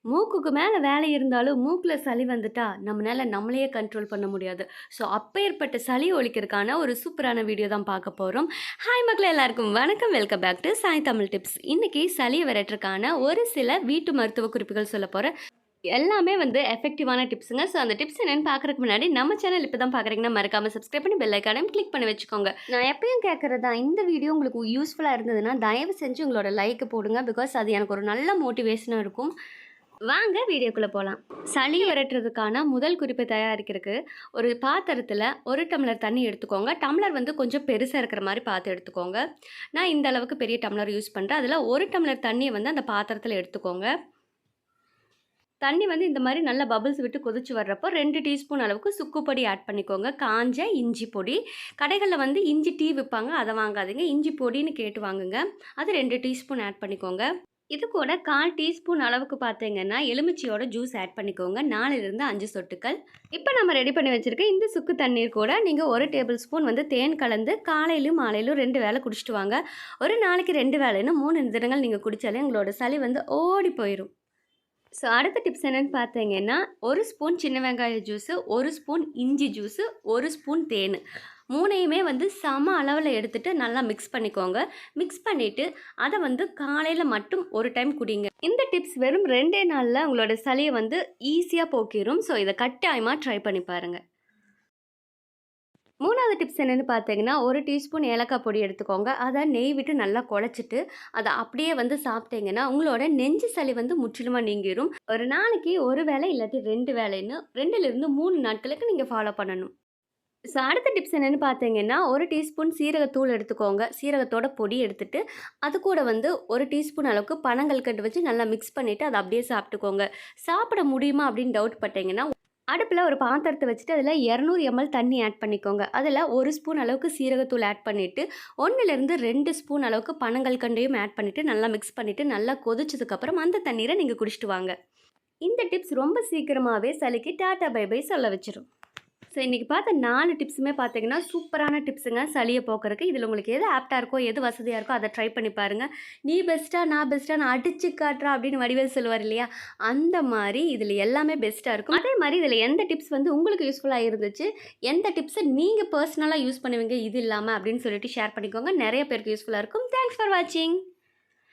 மூக்குக்கு மேல வேலை இருந்தாலும், மூக்குல சளி வந்துட்டா, நம்மனால நம்மளையே கண்ட்ரோல் பண்ண முடியாது. ஸோ, அப்பேற்பட்ட சளி ஒழிக்கிறதுக்கான ஒரு சூப்பரான வீடியோ தான் பார்க்க போறோம். ஹாய் மக்களே எல்லாருக்கும் வணக்கம். Welcome back to Sai Tamil tips. இன்னைக்கு சளிய விரட்டுறதுக்கான ஒரு சில வீட்டு மருத்துவ குறிப்புகள் சொல்லப் போறேன். எல்லாமே வந்து எஃபெக்டிவான டிப்ஸுங்க. ஸோ, அந்த டிப்ஸ் என்னன்னு பார்க்கறதுக்கு முன்னாடி நம்ம சேனல் இப்ப தான் பார்க்குறீங்கன்னா, மறக்காம சப்ஸ்கிரைப் பண்ணி பெல் ஐகானையும் கிளிக் பண்ணி வச்சுக்கோங்க. நான் எப்பயும் கேட்கறது தான், இந்த வீடியோ உங்களுக்கு யூஸ்ஃபுல்லா இருந்ததுன்னா, தயவு செஞ்சு உங்களோட லைக் போடுங்க. பிகாஸ் அது எனக்கு ஒரு நல்ல மோட்டிவேஷனா இருக்கும். வாங்க வீடியோக்குள்ள போலாம். சளி விரட்டுறதுக்கான முதல் குறிப்பை தயாரிக்கிறதுக்கு ஒரு பாத்திரத்தில் 1 டம்ளர் தண்ணி எடுத்துக்கோங்க. டம்ளர் வந்து கொஞ்சம் பெருசாக இருக்கிற மாதிரி பார்த்து எடுத்துக்கோங்க. நான் இந்த அளவுக்கு பெரிய டம்ளர் யூஸ் பண்ணுறேன். அதில் 1 டம்ளர் தண்ணியை வந்து அந்த பாத்திரத்தில் எடுத்துக்கோங்க. தண்ணி வந்து இந்த மாதிரி நல்லா பபிள்ஸ் விட்டு கொதிச்சு வர்றப்போ 2 டீஸ்பூன் அளவுக்கு சுக்கு பொடி ஆட் பண்ணிக்கோங்க. காஞ்ச இஞ்சி பொடி, கடைகளில் வந்து இஞ்சி டீ விற்பாங்க, அதை வாங்காதீங்க. இஞ்சி பொடின்னு கேட்டு வாங்குங்க. அது 2 டீஸ்பூன் ஆட் பண்ணிக்கோங்க. இது கூட 1/4 டீஸ்பூன் அளவுக்கு பார்த்தீங்கன்னா எலுமிச்சையோட ஜூஸ் ஆட் பண்ணிக்கோங்க. 4லிருந்து 5 சொட்டுக்கள். இப்போ நம்ம ரெடி பண்ணி வச்சுருக்க இந்த சுக்கு தண்ணீர் கூட நீங்கள் 1 டேபிள் ஸ்பூன் வந்து தேன் கலந்து காலையிலும் மாலையிலும் 2 வேளை குடிச்சிட்டு வாங்க. ஒரு நாளைக்கு 2 வேளைன்னு 3 தினங்கள் நீங்கள் குடித்தாலே உங்களோட சளி வந்து ஓடி போயிடும். ஸோ அடுத்த டிப்ஸ் என்னென்னு பார்த்தீங்கன்னா, 1 ஸ்பூன் சின்ன வெங்காய ஜூஸு, 1 ஸ்பூன் இஞ்சி ஜூஸு, 1 ஸ்பூன் தேன், 3யுமே வந்து சம அளவில் எடுத்துகிட்டு நல்லா மிக்ஸ் பண்ணிக்கோங்க. மிக்ஸ் பண்ணிவிட்டு அதை வந்து காலையில் மட்டும் ஒரு டைம் குடிங்க. இந்த டிப்ஸ் வெறும் 2 நாளில் உங்களோட சளியை வந்து ஈஸியாக போக்கிடும். ஸோ இதை கட்டாயமாக ட்ரை பண்ணி பாருங்கள். 3வது டிப்ஸ் என்னென்னு பார்த்தீங்கன்னா, 1 டீஸ்பூன் ஏலக்காய் பொடி எடுத்துக்கோங்க. அதை நெய் விட்டு நல்லா குழச்சிட்டு அதை அப்படியே வந்து சாப்பிட்டீங்கன்னா உங்களோட நெஞ்சு சளி வந்து முற்றிலுமாக நீங்கிடும். ஒரு நாளைக்கு 1 வேளை இல்லாட்டி 2 வேளைன்னு 2லிருந்து 3 நாட்களுக்கு நீங்கள் ஃபாலோ பண்ணணும். ஸோ அடுத்த டிப்ஸ் என்னென்னு பார்த்தீங்கன்னா, 1 டீஸ்பூன் சீரகத்தூள் எடுத்துக்கோங்க. சீரகத்தோட பொடி எடுத்துட்டு அது கூட வந்து 1 டீஸ்பூன் அளவுக்கு பனங்கல்கண்டு வச்சு நல்லா மிக்ஸ் பண்ணிவிட்டு அதை அப்படியே சாப்பிட்டுக்கோங்க. சாப்பிட முடியுமா அப்படின்னு டவுட் பட்டீங்கன்னா, அடுப்பில் ஒரு பாத்திரத்தை வச்சுட்டு அதில் 200 ml தண்ணி ஆட் பண்ணிக்கோங்க. அதில் 1 ஸ்பூன் அளவுக்கு சீரகத்தூள் ஆட் பண்ணிவிட்டு 1லிருந்து 2 ஸ்பூன் அளவுக்கு பனங்கல்கண்டையும் ஆட் பண்ணிவிட்டு நல்லா மிக்ஸ் பண்ணிவிட்டு நல்லா கொதிச்சதுக்கப்புறம் அந்த தண்ணீரை நீங்கள் குடிச்சிட்டு வாங்க. இந்த டிப்ஸ் ரொம்ப சீக்கிரமாகவே சளிக்கு டாட்டா பை பை சொல்ல வச்சிடும். ஸோ இன்றைக்கி பார்த்த 4 டிப்ஸுமே பார்த்தீங்கன்னா சூப்பரான டிப்ஸுங்க சளியை போக்குறதுக்கு. இதில் உங்களுக்கு எது ஆப்டாக இருக்கோ எது வசதியாக இருக்கோ அதை ட்ரை பண்ணி பாருங்கள். நீ பெஸ்ட்டாக நான் பெஸ்ட்டாக நான் அடிச்சு காட்டுறா அப்படின்னு வடிவேல் சொல்லுவார் இல்லையா, அந்த மாதிரி இதில் எல்லாமே பெஸ்ட்டாக இருக்கும். அதே மாதிரி இதில் எந்த டிப்ஸ் வந்து உங்களுக்கு யூஸ்ஃபுல்லாக இருந்துச்சு, எந்த டிப்ஸை நீங்கள் பர்சனலாக யூஸ் பண்ணுவீங்க இது இல்லாமல் அப்படின்னு சொல்லிட்டு ஷேர் பண்ணிக்கோங்க. நிறைய பேருக்கு யூஸ்ஃபுல்லாக இருக்கும். தேங்க்ஸ் ஃபார் வாட்சிங்.